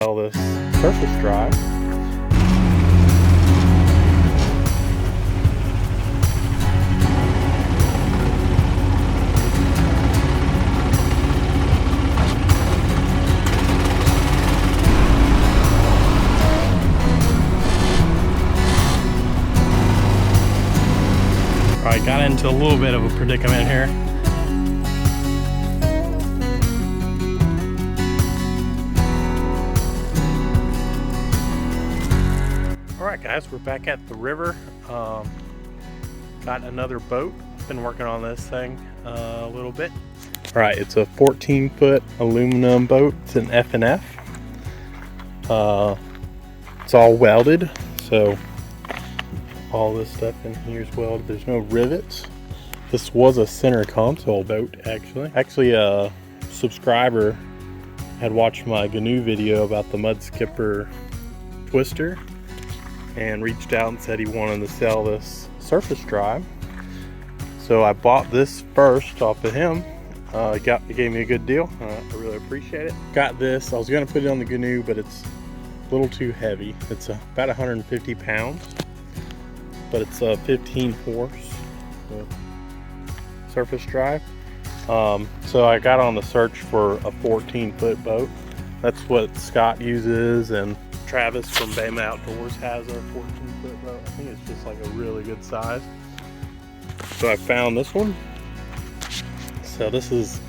This surface drive. Alright, got into a little bit of a predicament here. Alright guys, we're back at the river. Got another boat. Been working on this thing a little bit. Alright, it's a 14-foot aluminum boat. It's an F&F. It's all welded, so all this stuff in here is welded. There's no rivets. This was a center console boat, actually. Actually, a subscriber had watched my GNU video about the mud skipper twister and reached out and said he wanted to sell this surface drive. So I bought this first off of him. He gave me a good deal. I really appreciate it. Got this. I was going to put it on the GNU, but it's a little too heavy. It's about 150 pounds, but it's a 15 horse surface drive. So I got on the search for a 14-foot boat. That's what Scott uses, and Travis from Bama Outdoors has a 14-foot boat. I think it's just like a really good size. So I found this one. So this is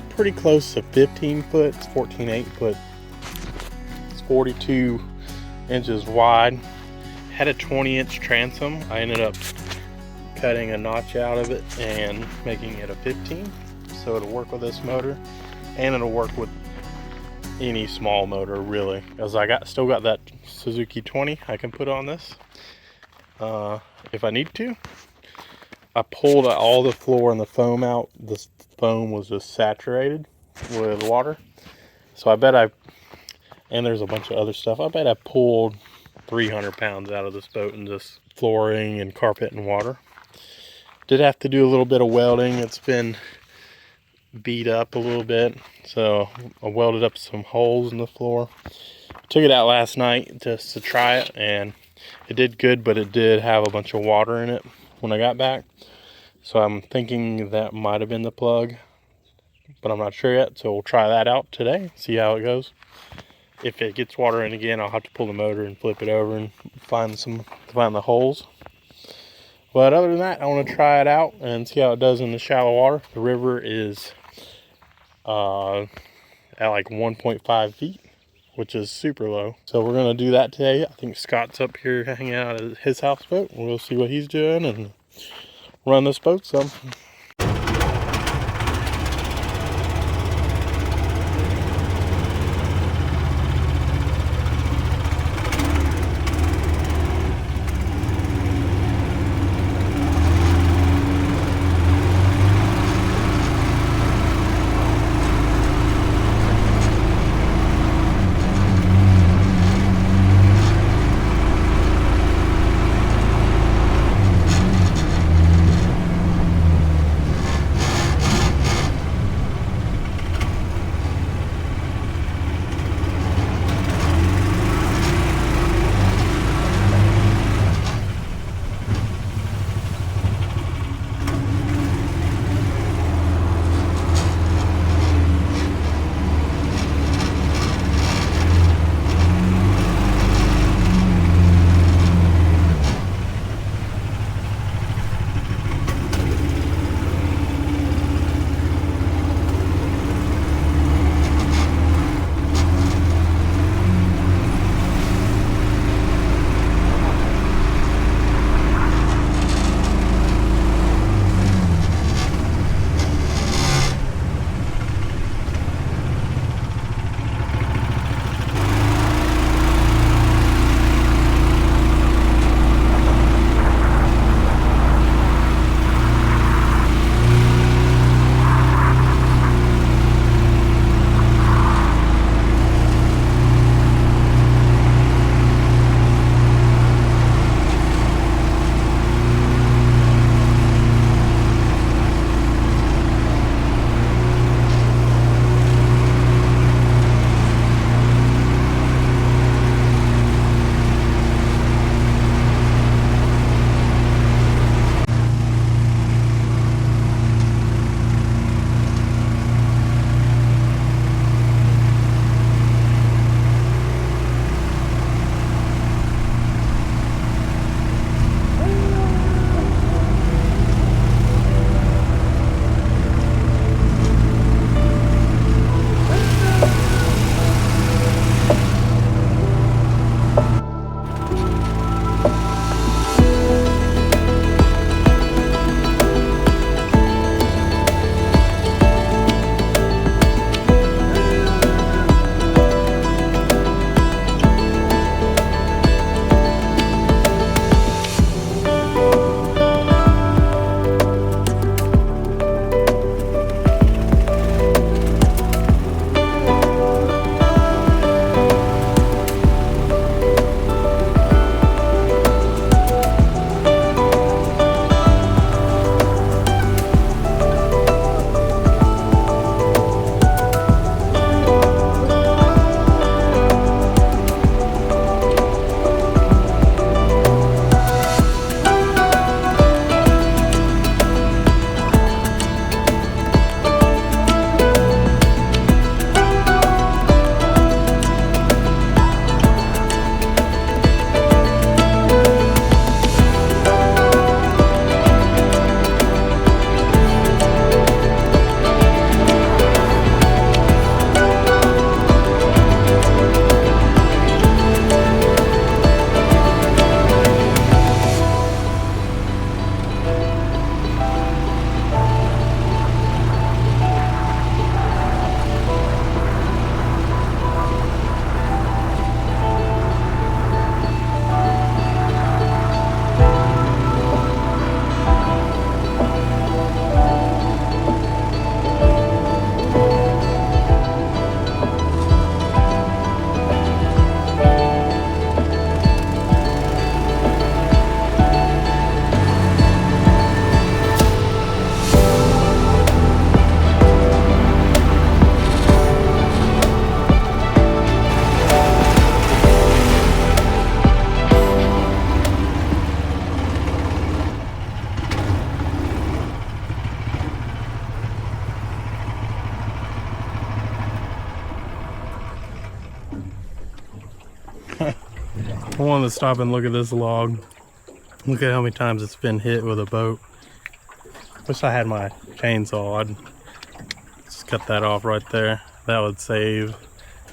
pretty close to 15 foot. It's 14.8 foot. It's 42 inches wide. Had a 20-inch transom. I ended up cutting a notch out of it and making it a 15. So it'll work with this motor, and it'll work with any small motor really, because I still got that Suzuki 20 I can put on this if I need to. I pulled all the floor and the foam out. This foam was just saturated with water, so I bet and there's a bunch of other stuff. I bet I pulled 300 pounds out of this boat in just flooring and carpet and water. Did have to do a little bit of welding. It's been beat up a little bit, so I welded up some holes in the floor. Took it out last night just to try it, and it did good, but it did have a bunch of water in it when I got back. So I'm thinking that might have been the plug, but I'm not sure yet. So we'll try that out today, see how it goes. If it gets water in again, I'll have to pull the motor and flip it over and find the holes. But other than that, I want to try it out and see how it does in the shallow water. The river is at like 1.5 feet, which is super low. So we're going to do that today. I think Scott's up here hanging out at his houseboat. We'll see what he's doing and run this boat some. I wanted to stop and look at this log. Look at how many times it's been hit with a boat. Wish I had my chainsaw. I'd just cut that off right there. That would save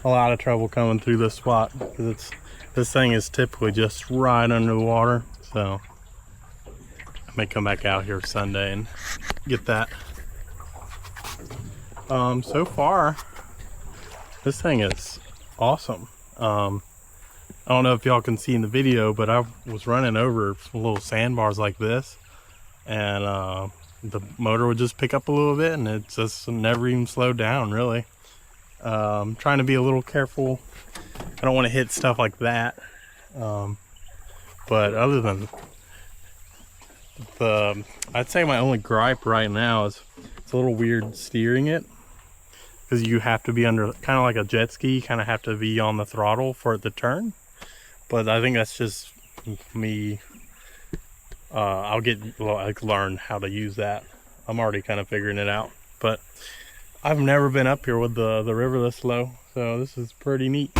a lot of trouble coming through this spot, because this thing is typically just right under the water. So I may come back out here Sunday and get that. So far, this thing is awesome. I don't know if y'all can see in the video, but I was running over some little sandbars like this, and the motor would just pick up a little bit, and it just never even slowed down, really. Trying to be a little careful. I don't want to hit stuff like that. But other than I'd say my only gripe right now is it's a little weird steering it, because you have to be under, kind of like a jet ski, you kind of have to be on the throttle for it to turn. But I think that's just me. I'll learn how to use that. I'm already kind of figuring it out, but I've never been up here with the river this low, so this is pretty neat.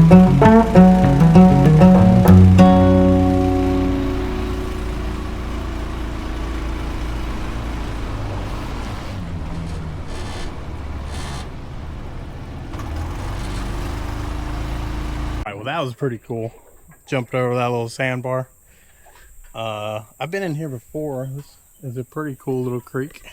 Well, that was pretty cool. Jumped over that little sandbar. I've been in here before. This is a pretty cool little creek.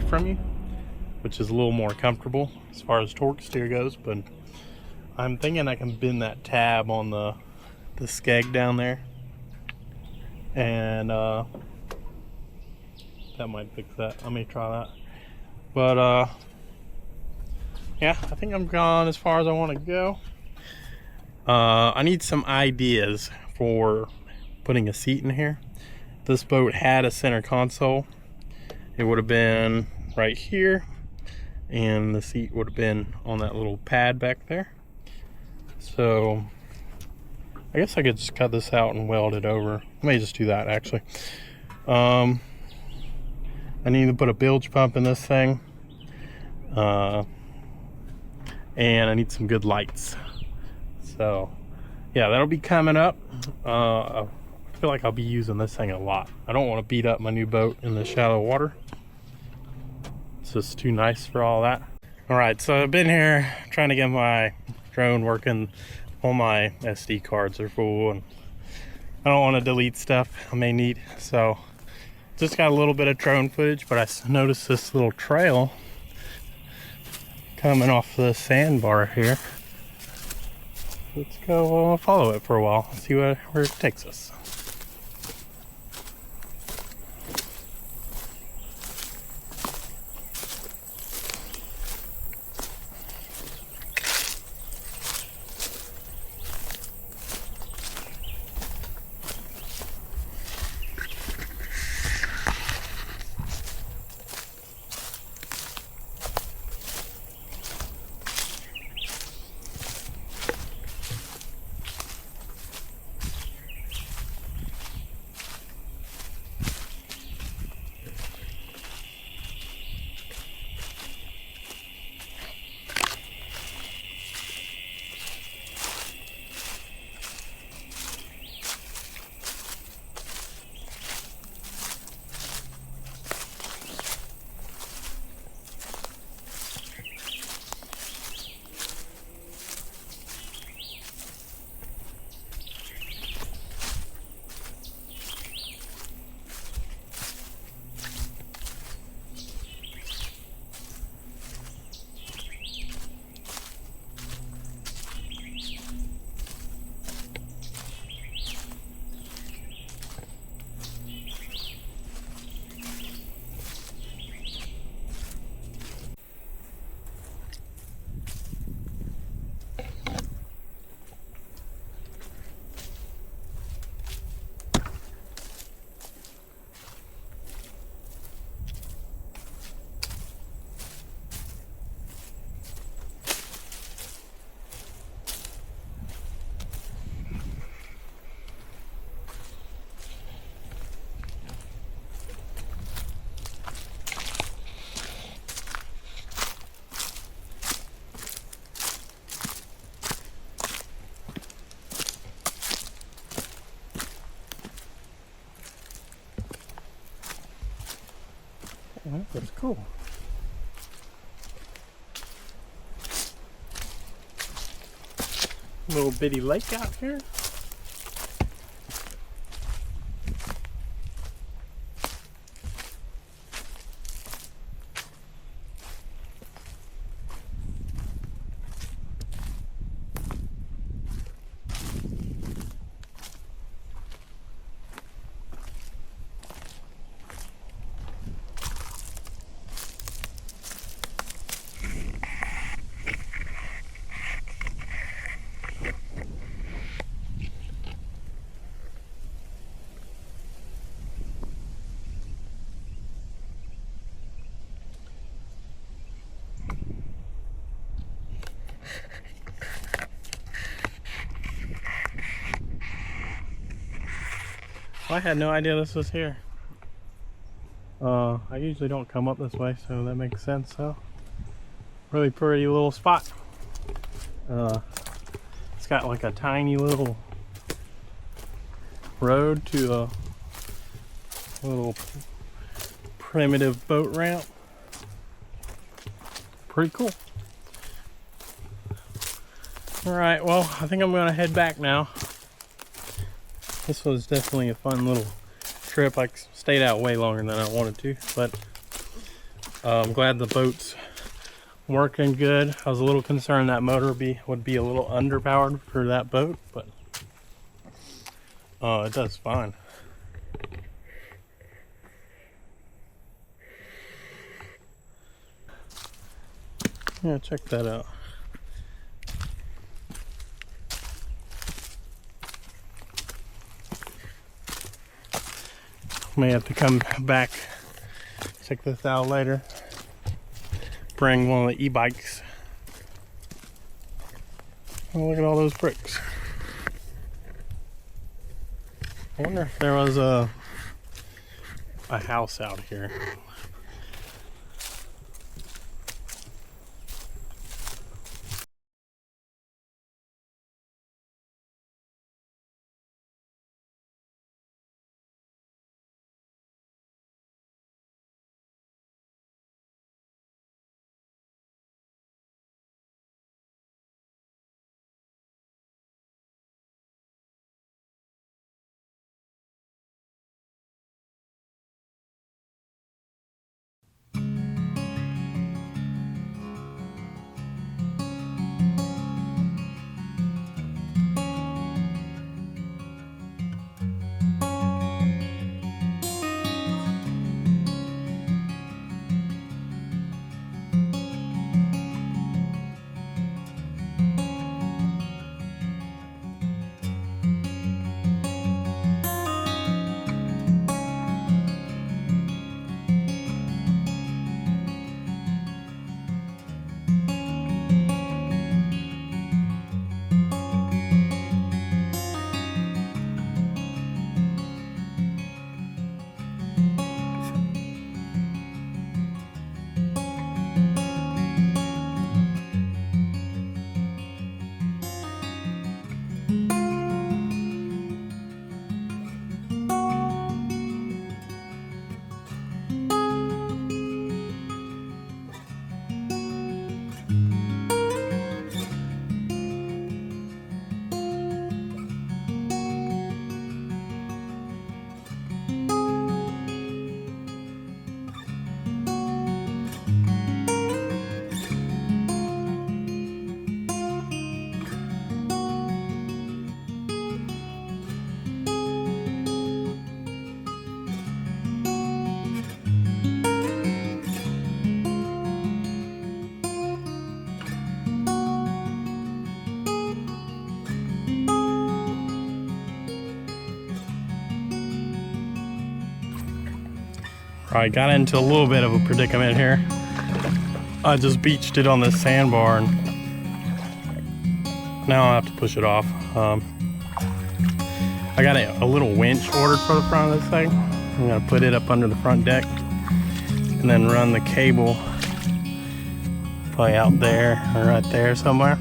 From you, which is a little more comfortable as far as torque steer goes, but I'm thinking I can bend that tab on the skeg down there, and that might fix that. Let me try that. But yeah, I think I'm gone as far as I want to go. I need some ideas for putting a seat in here. This boat had a center console. It would have been right here, and the seat would have been on that little pad back there. So I guess I could just cut this out and weld it over. I may just do that actually. I need to put a bilge pump in this thing, and I need some good lights. So yeah, that'll be coming up. I feel like I'll be using this thing a lot. I don't want to beat up my new boat in the shallow water. It's just too nice for all that. All right, so I've been here trying to get my drone working. All my SD cards are full, and I don't want to delete stuff I may need. So just got a little bit of drone footage, but I noticed this little trail coming off the sandbar here. let's go follow it for a while, see where it takes us. That's cool. Little bitty lake out here. I had no idea this was here. I usually don't come up this way, so that makes sense. So, really pretty little spot. It's got like a tiny little road to a little primitive boat ramp. Pretty cool. Alright, well, I think I'm gonna head back now. This was definitely a fun little trip. I stayed out way longer than I wanted to, but I'm glad the boat's working good. I was a little concerned that motor would be a little underpowered for that boat, but it does fine. Yeah, check that out. May have to come back, check this out later. Bring one of the e-bikes. Oh, look at all those bricks. I wonder if there was a house out here. I got into a little bit of a predicament here. I just beached it on this sandbar and now I have to push it off. I got a little winch ordered for the front of this thing. I'm gonna put it up under the front deck and then run the cable probably out there or right there somewhere.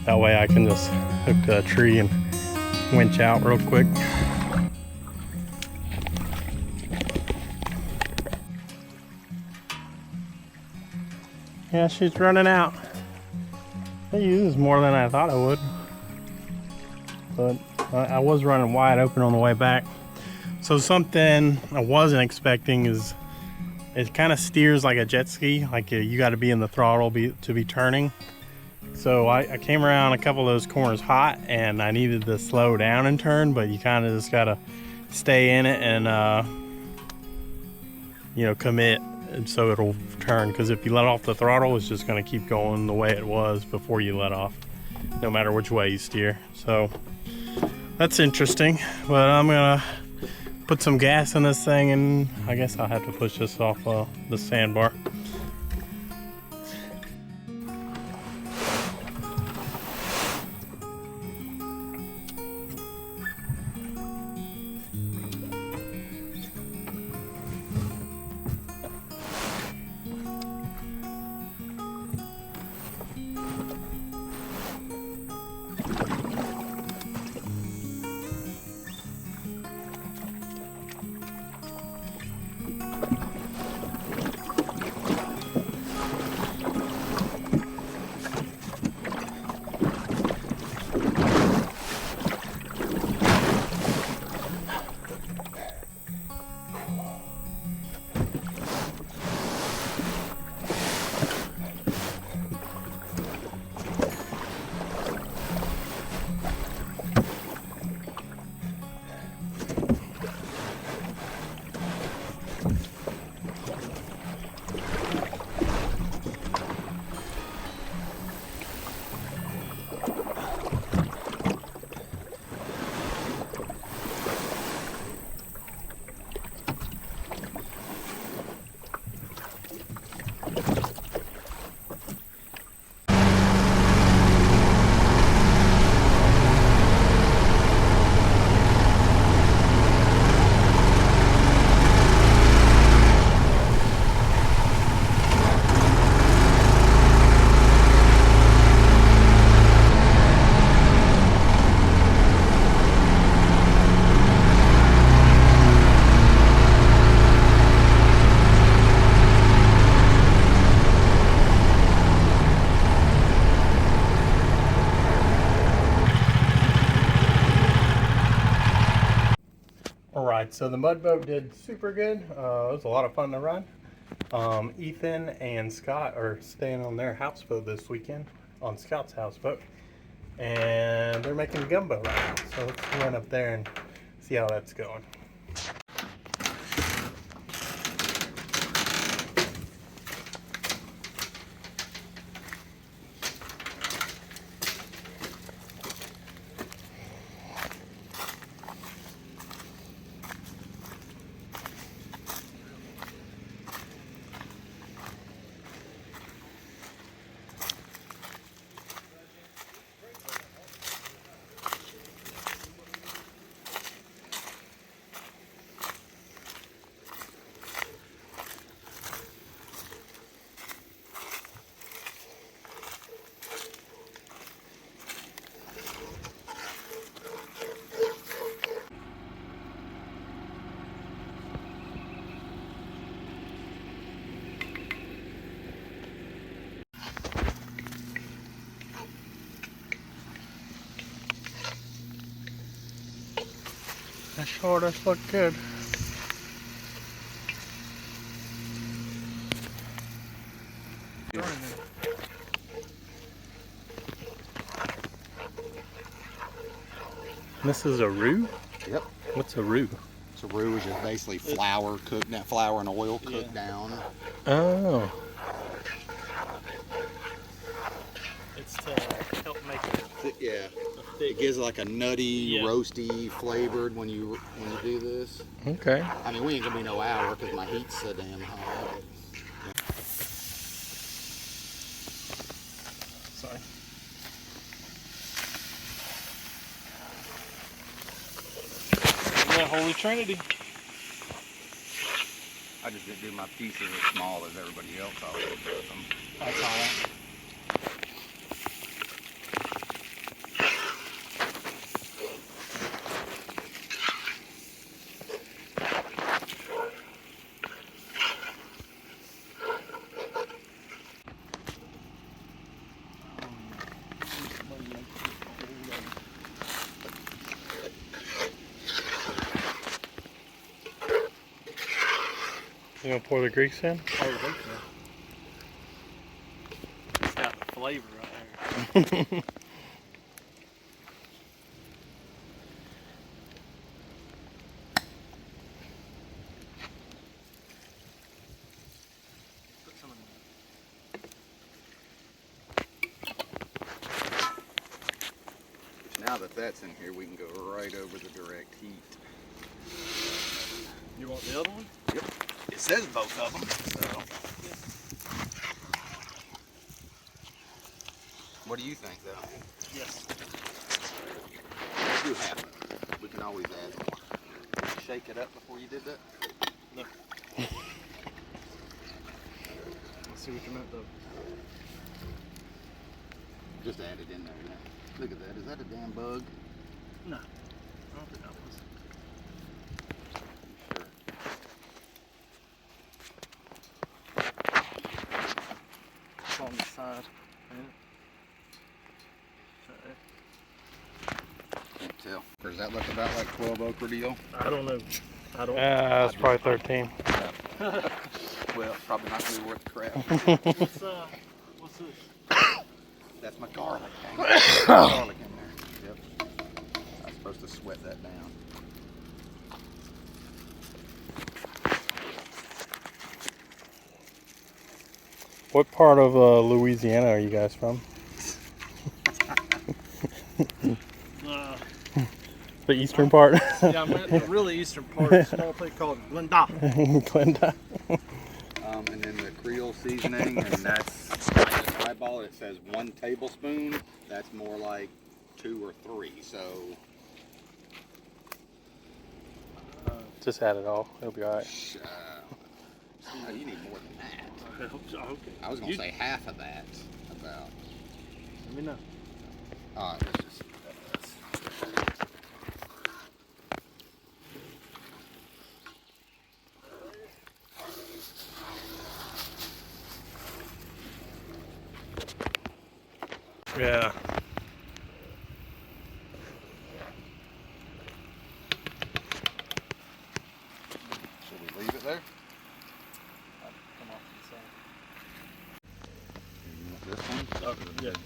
That way I can just hook to a tree and winch out real quick. Yeah, she's running out. It uses more than I thought it would. But I was running wide open on the way back. So something I wasn't expecting is it kind of steers like a jet ski. Like you got to be in the throttle to be turning. So I came around a couple of those corners hot and I needed to slow down and turn, but you kind of just got to stay in it and you know, commit, and so it'll turn. Because if you let off the throttle, it's just going to keep going the way it was before you let off, no matter which way you steer. So that's interesting, but I'm gonna put some gas in this thing and I guess I'll have to push this off the sandbar. Alright, so the mud boat did super good. It was a lot of fun to run. Ethan and Scott are staying on their houseboat this weekend, on Scott's houseboat. And they're making gumbo right now. So let's run up there and see how that's going. That sure does look good. This is a roux? Yep. What's a roux? So roux is just basically flour cooked, that flour and oil cooked down. Oh. It's to help make it. Yeah. It gives like a nutty, roasty flavored when you do this. Okay. I mean, we ain't gonna be no hour because my heat's so damn hot. Sorry. Yeah, Holy Trinity. I just didn't do my pieces as small as everybody else always does them. That's all right. You gonna pour the grease in? Oh, I think so. It's got the flavor right there. Put some in Now that that's in here, we can go right over the direct heat. there. You want the other one? Yep. It says both of them. So. What do you think, though? Yes. Let's do half of it. We can always add more. Did you shake it up before you did that? No. Let's see what you meant though. Just add it in there now. Look at that. Is that a damn bug? No. I don't think that was. Sure. It's on the side. Can't tell. Does that look about like 12 okra deal? I don't know. I don't. That's probably 13. Well, probably not going to be worth the crap. What's this? That's my garlic. Garlic in there. Yep. I'm supposed to sweat that down. What part of Louisiana are you guys from? The eastern part? Yeah, I'm at the really eastern part of a small place called Glenda. Glenda. And then the Creole seasoning, and that's, I just eyeball it, it says 1 tablespoon. That's more like 2 or 3, so. Just add it all. It'll be alright. No, you need more than that. I hope so. Okay. I was going to say half of that, about. Let me know. Alright, let's just. Yeah. Should we leave it there? Come off to the side. This one? Oh, yeah.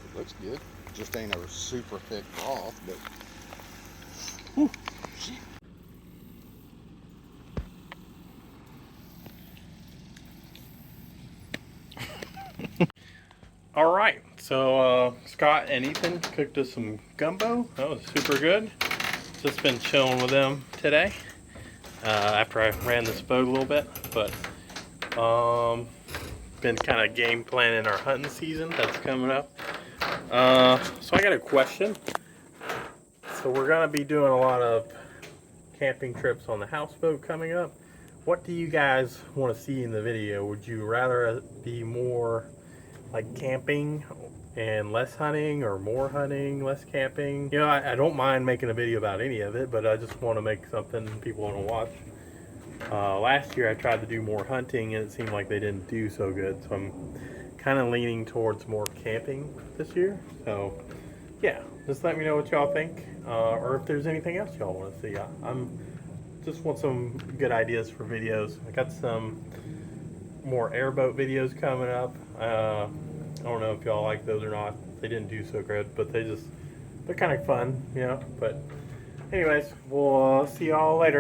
It looks good. Just ain't a super thick broth, but. Shit. All right, so Scott and Ethan cooked us some gumbo. That was super good. Just been chilling with them today after I ran this boat a little bit, but been kind of game planning our hunting season that's coming up. So I got a question. So we're gonna be doing a lot of camping trips on the houseboat coming up. What do you guys want to see in the video? Would you rather be more like camping and less hunting, or more hunting, less camping? You know, I don't mind making a video about any of it, but I just want to make something people want to watch. Last year I tried to do more hunting and it seemed like they didn't do so good, so I'm kind of leaning towards more camping this year. So yeah, just let me know what y'all think, or if there's anything else y'all want to see. I'm just want some good ideas for videos. I got some more airboat videos coming up. I don't know if y'all like those or not. They didn't do so good, but they're kind of fun, you know. But Anyways, we'll see y'all later.